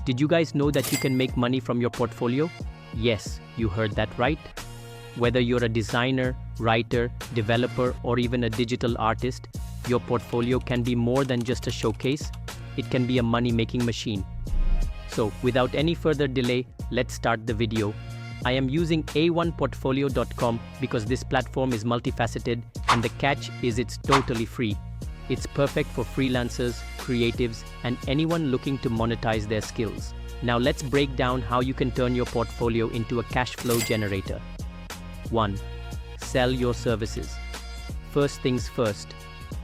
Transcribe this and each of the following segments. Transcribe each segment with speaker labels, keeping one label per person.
Speaker 1: Did you guys know that you can make money from your portfolio? Yes, you heard that right. Whether you're a designer, writer, developer, or even a digital artist, your portfolio can be more than just a showcase. It can be a money-making machine. So, without any further delay, let's start the video. I am using a1portfolio.com because this platform is multifaceted, and the catch is it's totally free. It's perfect for freelancers, creatives, and anyone looking to monetize their skills. Now let's break down how you can turn your portfolio into a cash flow generator. 1. Sell your services. First things first,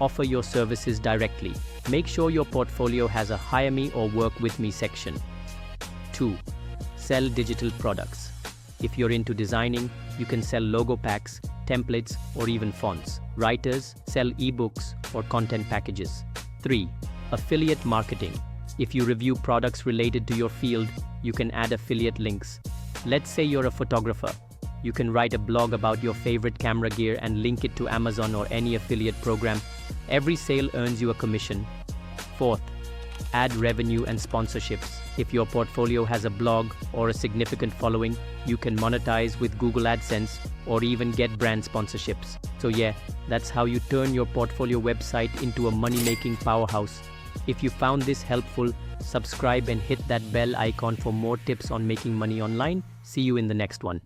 Speaker 1: offer your services directly. Make sure your portfolio has a hire me or work with me section. 2. Sell digital products. If you're into designing, you can sell logo packs, templates, or even fonts. Writers sell ebooks or content packages. 3. Affiliate marketing. If you review products related to your field, you can add affiliate links. Let's say you're a photographer. You can write a blog about your favorite camera gear and link it to Amazon or any affiliate program. Every sale earns you a commission. 4th, add revenue and sponsorships. If your portfolio has a blog or a significant following, you can monetize with Google AdSense or even get brand sponsorships. So yeah, that's how you turn your portfolio website into a money-making powerhouse. If you found this helpful, subscribe and hit that bell icon for more tips on making money online. See you in the next one.